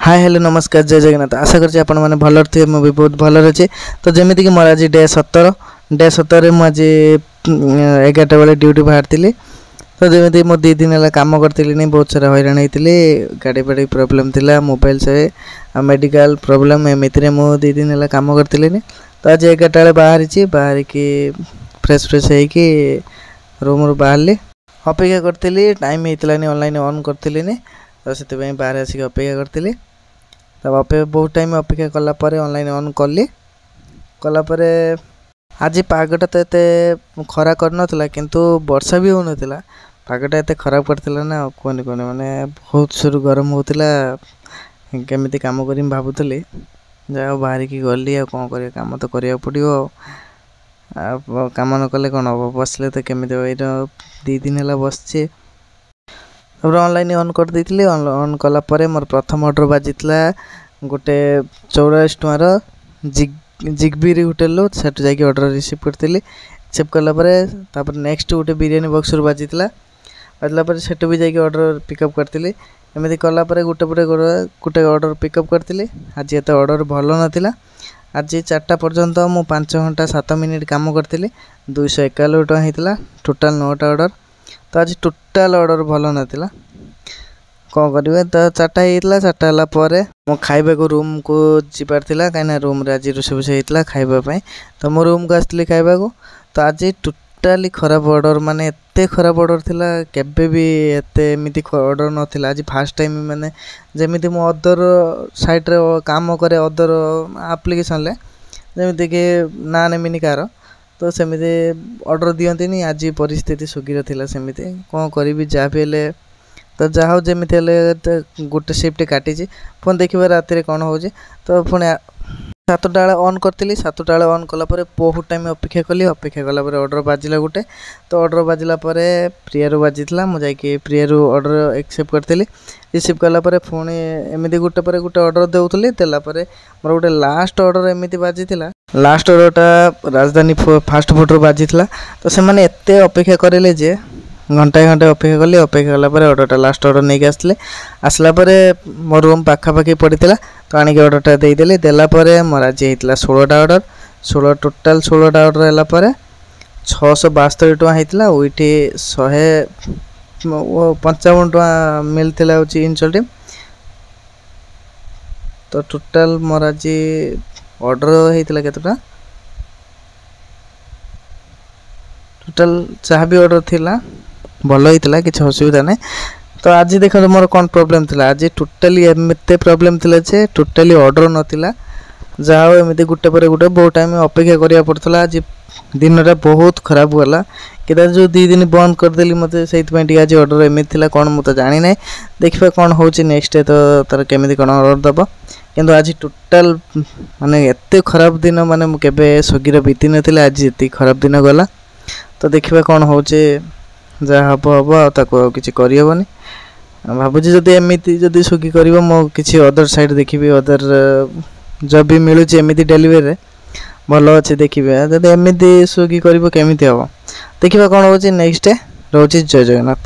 Hi hello नमस्कार जय जगन्नाथ। आशा करছি ଆପଣମାନେ ଭଲରେ ଥିବେ। ମୁଁ ବି ବହୁତ ଭଲରେ ଅଛି। ତ ଯେମିତିକି ମୋର ଆଜି ଡେ 17 ମୁଁ ଆଜି 11ଟା ବେଳେ ଡ୍ୟୁଟି ବାହାରିଥିଲି। ତ ଯେମିତି ମୁଁ 2 ଦିନ ହେଲା କାମ କରିଥିଲିନି, ବହୁତ ସାରା ହଇରାଣ ହେଇଥିଲି। ଗାଡ଼ି ଫାଡ଼ି ପ୍ରୋବ୍ଲେମ୍ ଥିଲା, ମୋବାଇଲ ସେ ମେଡ଼ିକାଲ ପ୍ରୋବ୍ଲେମ୍, ଏମିତିରେ ମୁଁ 2 ଦିନ ହେଲା କାମ କରିଥିଲିନି। ତ ଆଜି 11ଟା ବେଳେ ବାହାରିକି ଫ୍ରେଶ୍ ହେଇକି ରୁମ୍ରୁ ବାହାରିଲି। ଅପେକ୍ଷା କରିଥିଲି, ଟାଇମ୍ ହେଇଥିଲାନି, ଅନଲାଇନ୍ ଅନ୍ କରିଥିଲିନି। ତ ସେଥିପାଇଁ ବାହାରେ ଆସିକି ଅପେକ୍ଷା କରିଥିଲି। ତ ବହୁତ ଟାଇମ୍ ଅପେକ୍ଷା କଲା ପରେ ଅନଲାଇନ୍ ଅନ୍ କଲା ପରେ ଆଜି ପାଗଟା ତ ଏତେ ଖରା କରିନଥିଲା, କିନ୍ତୁ ବର୍ଷା ବି ହେଉନଥିଲା। ପାଗଟା ଏତେ ଖରାପ କରିଥିଲା ନା, କୁହନି ମାନେ ବହୁତ ଜୋର ଗରମ ହେଉଥିଲା। କେମିତି କାମ କରିମି ଭାବୁଥିଲି, ଯାହା ହଉ ବାହାରିକି ଗଲି। ଆଉ କ'ଣ କରିବା, କାମ ତ କରିବାକୁ ପଡ଼ିବ। ଆଉ କାମ ନ କଲେ କ'ଣ ହେବ, ବସିଲେ ତ କେମିତି ହେବ। ଏଇଟା 2 ଦିନ ହେଲା ବସିଛି। ତାପରେ ଅନଲାଇନ୍ ଅନ୍ କରିଦେଇଥିଲି। ଅନ୍ କଲା ପରେ ମୋର ପ୍ରଥମ ଅର୍ଡ଼ର ବାଜିଥିଲା ଗୋଟେ 44 ଟଙ୍କାର ଜିଗ୍ବିରି ହୋଟେଲରୁ। ସେଠୁ ଯାଇକି ଅର୍ଡ଼ର ରିସିଭ୍ କରିଥିଲି। ରିସିଭ୍ କଲା ପରେ ତାପରେ ନେକ୍ସଟ ଗୋଟେ ବିରିୟାନୀ ବକ୍ସରୁ ବାଜିଲା ପରେ ସେଠୁ ବି ଯାଇକି ଅର୍ଡ଼ର ପିକଅପ୍ କରିଥିଲି। ଏମିତି କଲା ପରେ ଗୋଟେ ଅର୍ଡ଼ର ପିକଅପ୍ କରିଥିଲି। ଆଜି ଏତେ ଅର୍ଡ଼ର ଭଲ ନଥିଲା। ଆଜି 4ଟା ପର୍ଯ୍ୟନ୍ତ ମୁଁ 5 ଘଣ୍ଟା 7 ମିନିଟ୍ କାମ କରିଥିଲି। 291 ଟଙ୍କା ହେଇଥିଲା। ଟୋଟାଲ୍ 9ଟା ଅର୍ଡ଼ର। ତ ଆଜି ଟୋଟାଲ୍ ଅର୍ଡ଼ର ଭଲ ନଥିଲା। କ'ଣ କରିବେ, ତ 4ଟା ହେଇଥିଲା। 4ଟା ହେଲା ପରେ ମୁଁ ଖାଇବାକୁ ରୁମ୍କୁ ଯିବାର ଥିଲା, କାହିଁକିନା ରୁମ୍ରେ ଆଜି ରୋଷେଇ ହେଇଥିଲା ଖାଇବା ପାଇଁ। ତ ମୁଁ ରୁମ୍କୁ ଆସିଥିଲି ଖାଇବାକୁ। ତ ଆଜି ଟୋଟାଲି ଖରାପ ଅର୍ଡ଼ର, ମାନେ ଏତେ ଖରାପ ଅର୍ଡ଼ର ଥିଲା। କେବେ ବି ଏମିତି ଅର୍ଡ଼ର ନଥିଲା। ଆଜି ଫାର୍ଷ୍ଟ ଟାଇମ୍, ମାନେ ଯେମିତି ମୁଁ ଅଦର ସାଇଟ୍ରେ କାମ କରେ, ଅଦର ଆପ୍ଲିକେସନ୍ରେ, ଯେମିତିକି ନା ନେମିନି କାହାର, ତ ସେମିତି ଅର୍ଡ଼ର ଦିଅନ୍ତିନି। ଆଜି ପରିସ୍ଥିତି ସ୍ୱିଗିର ଥିଲା ସେମିତି। କ'ଣ କରିବି, ଯାହା ବି ହେଲେ ତ ଯାହା ହଉ, ଯେମିତି ହେଲେ ଗୋଟେ ସିଫ୍ଟ କାଟିଛି। ପୁଣି ଦେଖିବା ରାତିରେ କ'ଣ ହେଉଛି। ତ ପୁଣି 7ଟା ବେଳେ ଅନ୍ କରିଥିଲି। 7ଟା ବେଳେ ଅନ୍ କଲା ପରେ ବହୁତ ଟାଇମ୍ ଅପେକ୍ଷା କଲା ପରେ ଅର୍ଡ଼ର ବାଜିଲା ଗୋଟେ। ତ ଅର୍ଡ଼ର ବାଜିଲା ପରେ ପ୍ରିୟାରୁ ବାଜିଥିଲା। ମୁଁ ଯାଇକି ପ୍ରିୟାରୁ ଅର୍ଡ଼ର ଆକ୍ସେପ୍ଟ କରିଥିଲି। ରିସିଭ୍ କଲା ପରେ ପୁଣି ଏମିତି ଗୋଟେ ପରେ ଗୋଟେ ଅର୍ଡ଼ର ଦେଲା ପରେ ମୋର ଗୋଟେ ଲାଷ୍ଟ ଅର୍ଡ଼ର ଏମିତି ବାଜିଥିଲା। ଲାଷ୍ଟ ଅର୍ଡ଼ରଟା ରାଜଧାନୀ ଫାଷ୍ଟ ଫୁଡ଼ରୁ ବାଜିଥିଲା। ତ ସେମାନେ ଏତେ ଅପେକ୍ଷା କରିଲେ ଯେ ଘଣ୍ଟାଏ ଅପେକ୍ଷା କଲି। ଅପେକ୍ଷା କଲା ପରେ ଅର୍ଡ଼ରଟା ଲାଷ୍ଟ ଅର୍ଡ଼ର ନେଇକି ଆସିଲା ପରେ ମୋ ରୁମ୍ ପାଖାପାଖି ପଡ଼ିଥିଲା। ତ ଆଣିକି ଅର୍ଡ଼ରଟା ଦେଲା ପରେ ମୋର ଆଜି ହେଇଥିଲା 16ଟା ଅର୍ଡ଼ର। ଟୋଟାଲ୍ 16ଟା ଅର୍ଡ଼ର ହେଲା ପରେ 672 ଟଙ୍କା ହେଇଥିଲା। ଉଇଥ୍ 155 ଟଙ୍କା ମିଳିଥିଲା ହେଉଛି ଇନସେଣ୍ଟିଭ୍। ତ ଟୋଟାଲ୍ ମୋର ଆଜି ଅର୍ଡ଼ର ହେଇଥିଲା କେତେ ଟଙ୍କା, ଟୋଟାଲ୍ ଯାହା ବି ଅର୍ଡ଼ର ଥିଲା ଭଲ ହେଇଥିଲା, କିଛି ଅସୁବିଧା ନାହିଁ। ତ ଆଜି ଦେଖନ୍ତୁ ମୋର କ'ଣ ପ୍ରୋବ୍ଲେମ୍ ଥିଲା। ଆଜି ଟୋଟାଲି ଏତେ ପ୍ରୋବ୍ଲେମ୍ ଥିଲା ଯେ ଟୋଟାଲି ଅର୍ଡ଼ର ନଥିଲା। ଯାହା ହଉ ଏମିତି ଗୋଟେ ପରେ ଗୋଟେ ବହୁତ ଟାଇମ୍ ଅପେକ୍ଷା କରିବାକୁ ପଡ଼ୁଥିଲା। ଆଜି ଦିନଟା ବହୁତ ଖରାପ ଗଲା। କେତେ ଯେଉଁ 2 ଦିନ ବନ୍ଦ କରିଦେଲି, ମୋତେ ସେଇଥିପାଇଁ ଟିକେ ଆଜି ଅର୍ଡ଼ର ଏମିତି ଥିଲା। କ'ଣ ମୁଁ ତ ଜାଣିନାହିଁ। ଦେଖିବା କ'ଣ ହେଉଛି ନେକ୍ସଟ ଡେ, ତ ତାର କେମିତି କ'ଣ ଅର୍ଡ଼ର ଦେବ। କିନ୍ତୁ ଆଜି ଟୋଟାଲ୍ ମାନେ ଏତେ ଖରାପ ଦିନ, ମାନେ ମୁଁ କେବେ ସ୍ୱିଗିର ବିତିନଥିଲି। ଆଜି ଏତିକି ଖରାପ ଦିନ ଗଲା। ତ ଦେଖିବା କ'ଣ ହେଉଛି। ଯାହା ହେବ ଆଉ ତାକୁ ଆଉ କିଛି କରିହେବନି। ଭାବୁଛି ଯଦି ସ୍ୱିଗି କରିବ, ମୁଁ କିଛି ଅଦର ସାଇଟ୍ ଦେଖିବି। ଅଦର ଜବ୍ ବି ମିଳୁଛି ଏମିତି ଡେଲିଭରିରେ, ଭଲ ଅଛି ଦେଖିବେ। ଯଦି ଏମିତି ସ୍ୱିଗି କରିବ କେମିତି ହେବ, ଦେଖିବା କ'ଣ ହେଉଛି ନେକ୍ସଟ ଡେ। ରହୁଛି ଜୟ ଜଗନ୍ନାଥ।